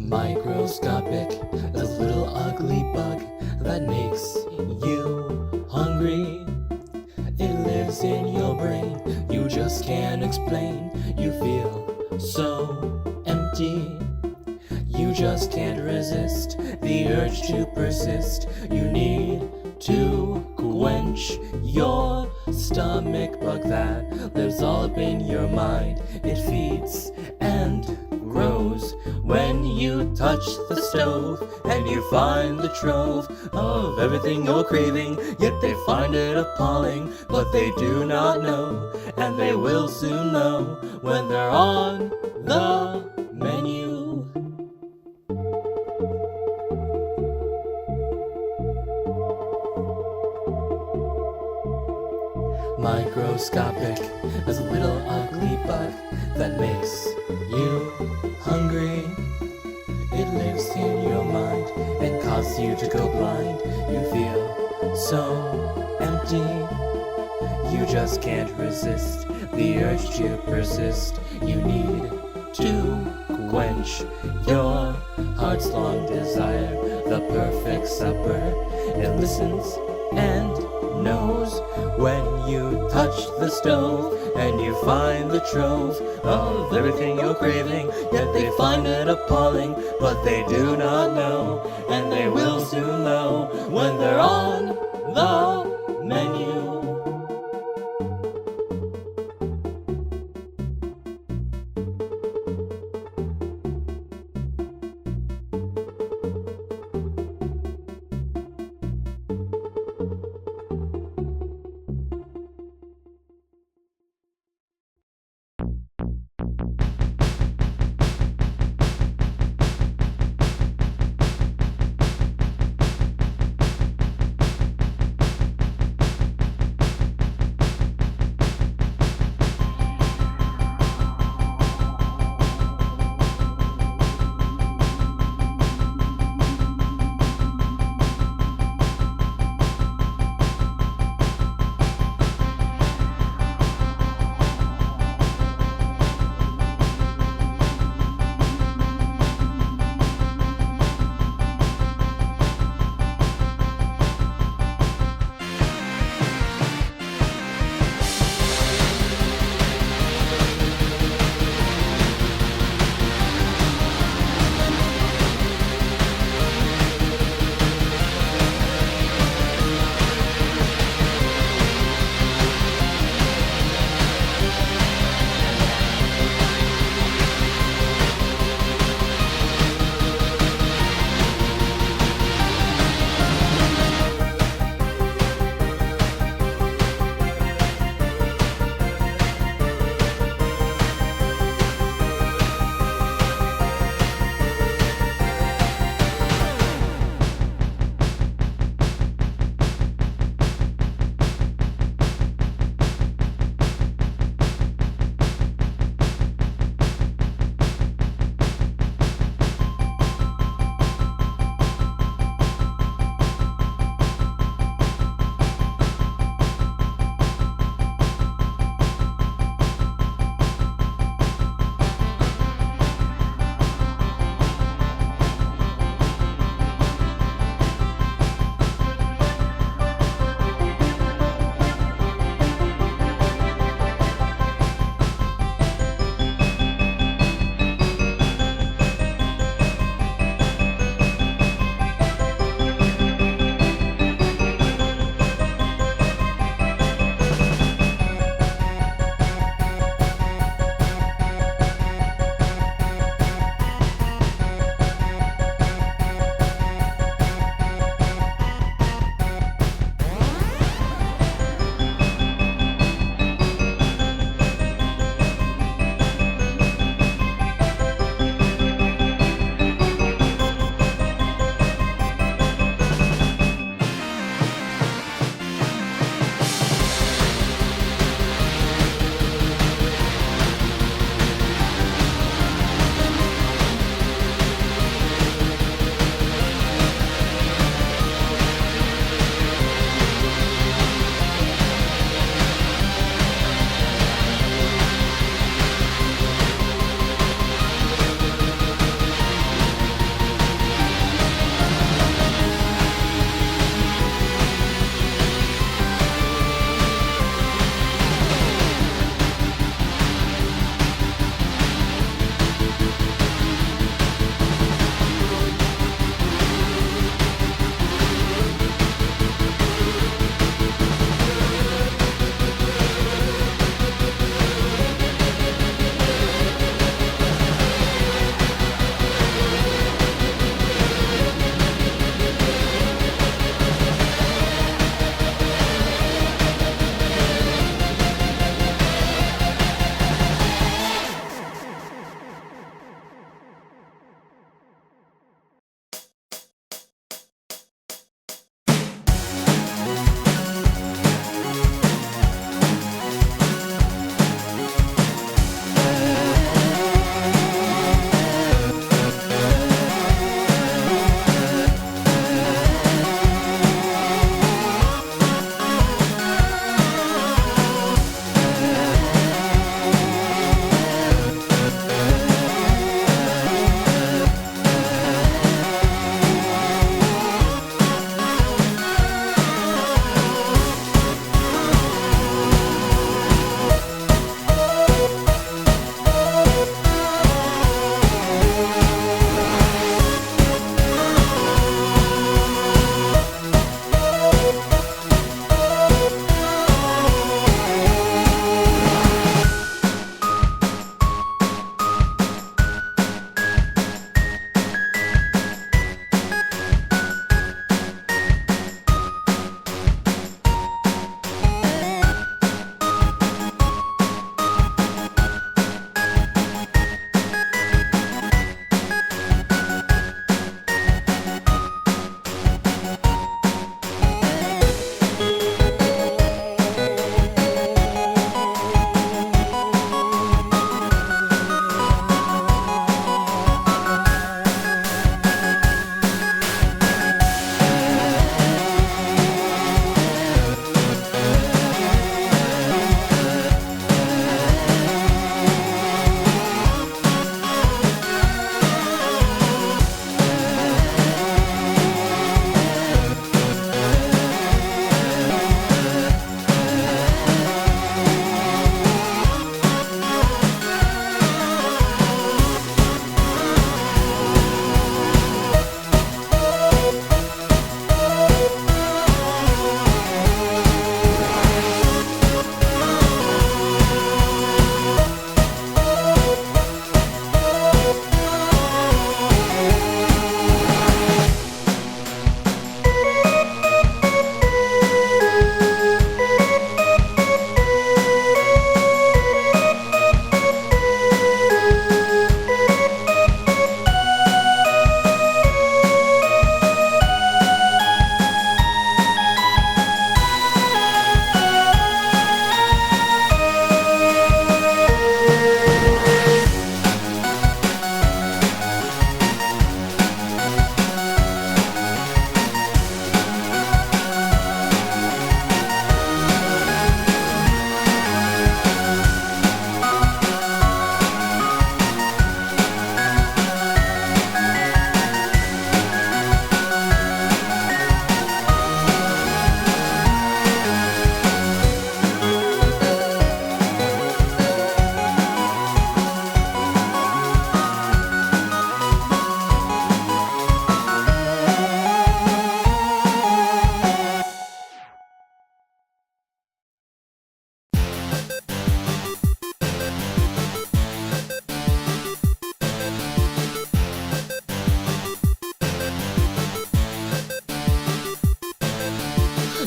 Microscopic, this little ugly bug that makes you hungry. It lives in your brain, you just can't explain. You feel so empty, you just can't resist the urge to persist. You need to quench your stomach bug that lives all up in your mind. It feeds and grows when you touch the stove, and you find the trove of everything you're craving. Yet they find it appalling, but they do not know, and they will soon know when they're on the menu. Microscopic as a little ugly bug that makes you hungry. It lives in your mind and causes you to go blind. You feel so empty, you just can't resist the urge to persist. You need to quench your heart's long desire, the perfect supper. It listens and knows when you touch the stove, and you find the trove of everything you're craving. Yet they find it appalling, but they do not know, and they will soon know when they're on the menu.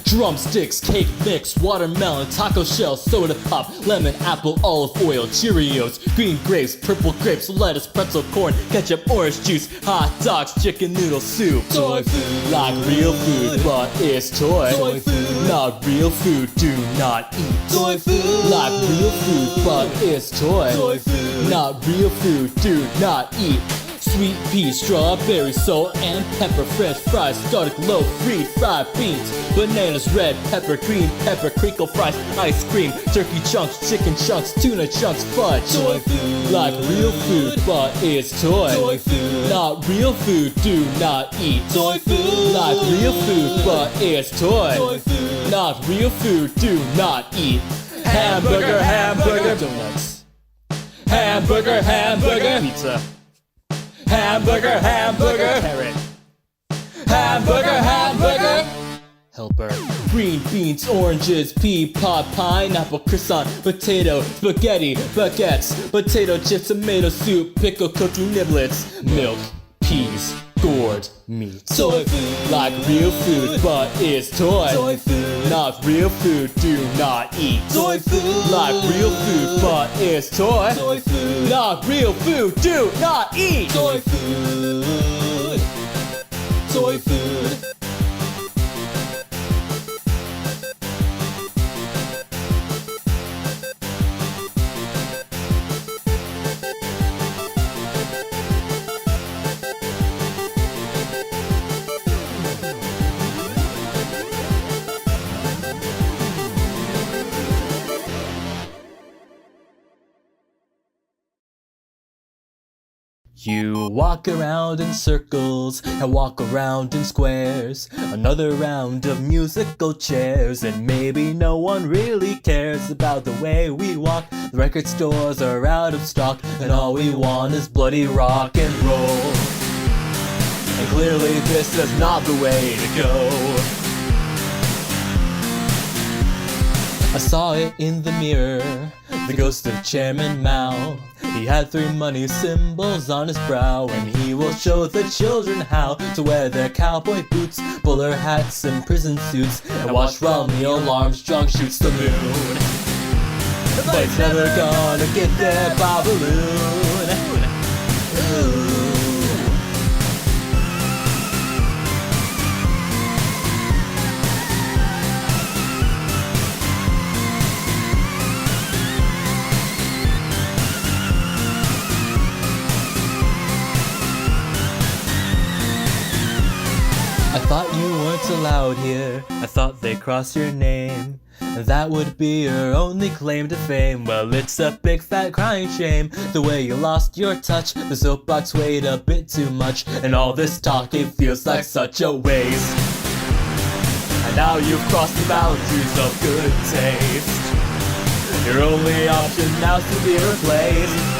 Drumsticks, cake mix, watermelon, taco shell, soda pop, lemon, apple, olive oil, Cheerios, green grapes, purple grapes, lettuce, pretzel, corn, ketchup, orange juice, hot dogs, chicken noodle soup. Toy food. Like real food, but it's toy. Toy food. Not real food, do not eat. Toy food. Like real food, but it's toy. Toy food. Not real food, do not eat. Sweet pea, strawberry, salt and pepper, french fries, garlic loaf, fried beans, bananas, red pepper, green pepper, crinkle fries, ice cream, turkey chunks, chicken chunks, tuna chunks, fudge. Toy food. Like real food, but it's toy. Toy food. Not real food, do not eat. Toy food. Like real food, but it's toy. Toy food. Not real food, do not eat. Hamburger, hamburger, donuts. Hamburger, hamburger, pizza. Hamburger, hamburger, carrot. Hamburger, hamburger, helper. Green beans, oranges, pea pod, pineapple, croissant, potato, spaghetti, baguettes, potato chips, tomato soup, pickle, cookie, niblets, milk, peas, gourd, meat. Toy food. Like real food, but it's toy. Toy food. Not real food, do not eat. Toy food. Like real food, but it's toy. Toy food. Not real food, do not eat. Toy food. Toy food. You walk around in circles and walk around in squares. Another round of musical chairs, and maybe no one really cares about the way we walk. The record stores are out of stock, and all we want is bloody rock and roll. And clearly this is not the way to go. I saw it in the mirror, the ghost of Chairman Mao. He had 3 money symbols on his brow, and he will show the children how to wear their cowboy boots, bowler hats, and prison suits, and watch while Neil Armstrong shoots the moon. But he's never gonna get there by balloon. Ooh. I thought you weren't allowed here. I thought they crossed your name, and that would be your only claim to fame. Well, it's a big fat crying shame, the way you lost your touch. The soapbox weighed a bit too much, and all this talk, it feels like such a waste. And now you've crossed the boundaries of good taste. Your only option now's to be replaced.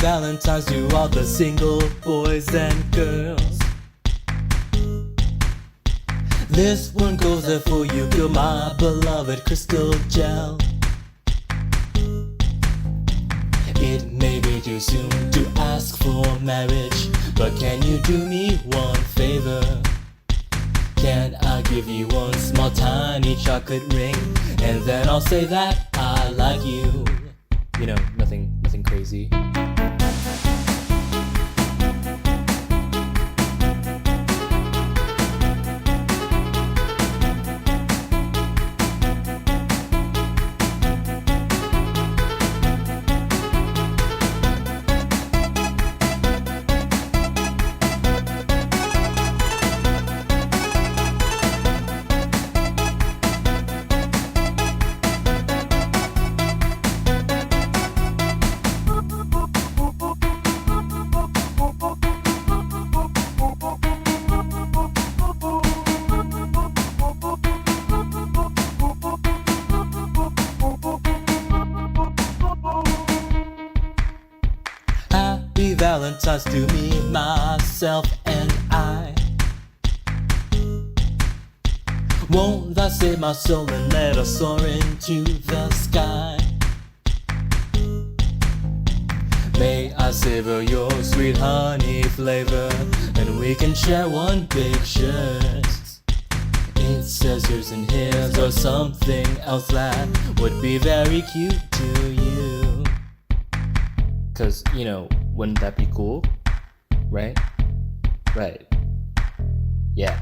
Valentines to all the single boys and girls. This one goes there for you, girl, my beloved crystal gel. It may be too soon to ask for marriage, but can you do me one favor? Can I give you one small tiny chocolate ring, and then I'll say that I like you. You know, nothing crazy. Valentine's to me, myself, and I. Won't thou save my soul and let us soar into the sky? May I savor your sweet honey flavor, and we can share one big shirt. It says yours and his or something else that would be very cute to you. 'Cause, you know, wouldn't that be cool? Right? Right. Yeah.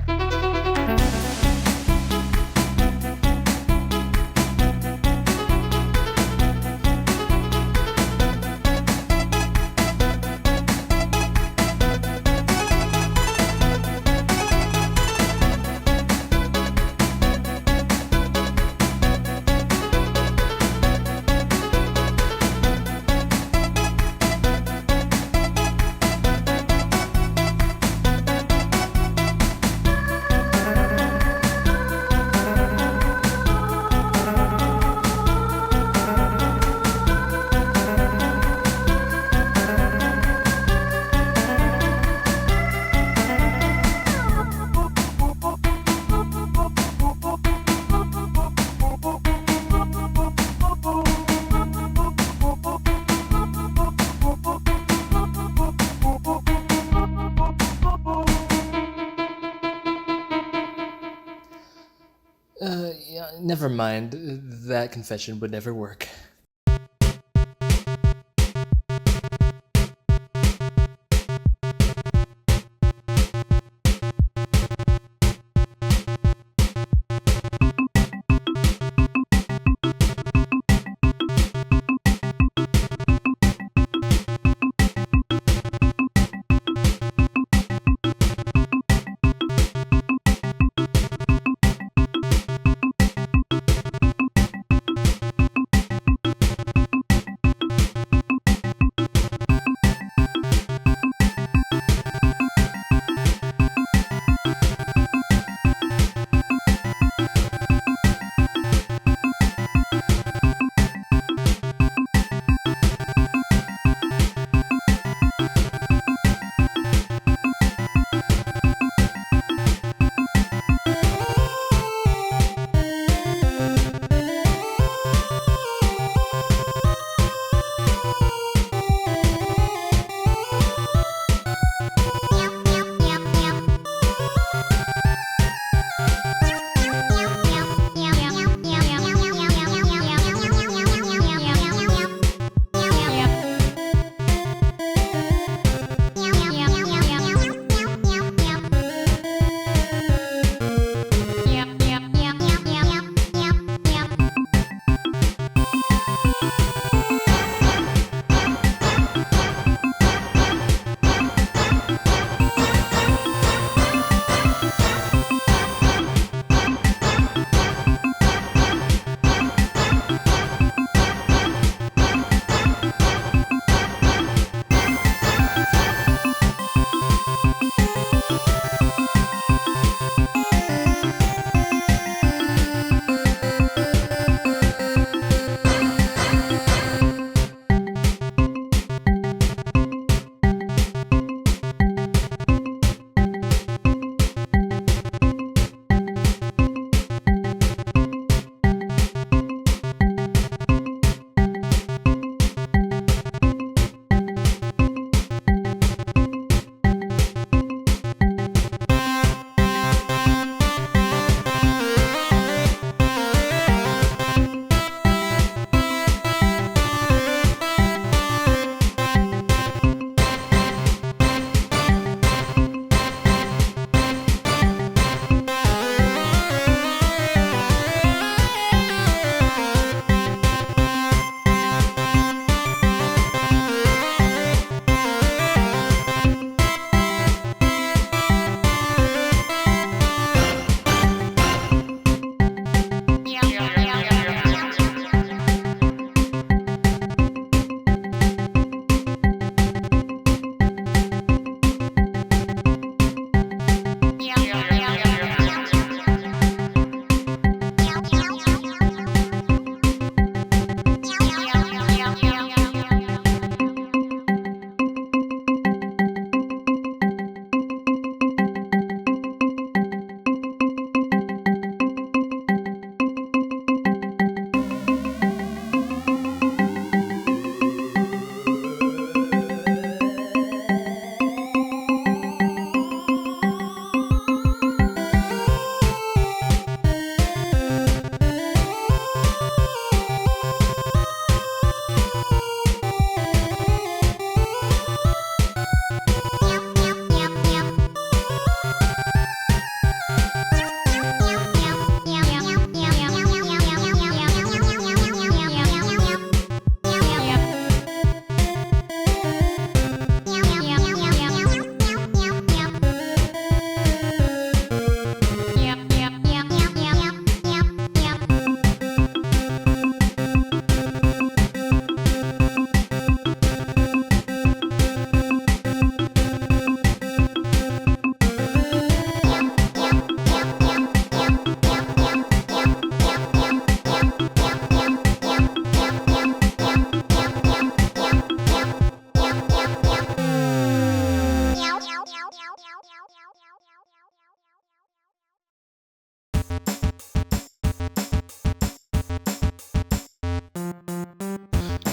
Yeah, never mind. That confession would never work.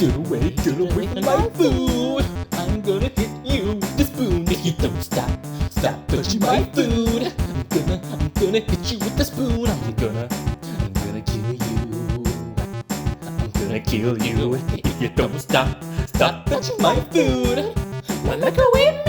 Get away from my food. I'm gonna hit you with the spoon if you don't stop touching my food. I'm gonna hit you with the spoon. I'm gonna kill you. I'm gonna kill you if you don't stop touching my food. Wanna go in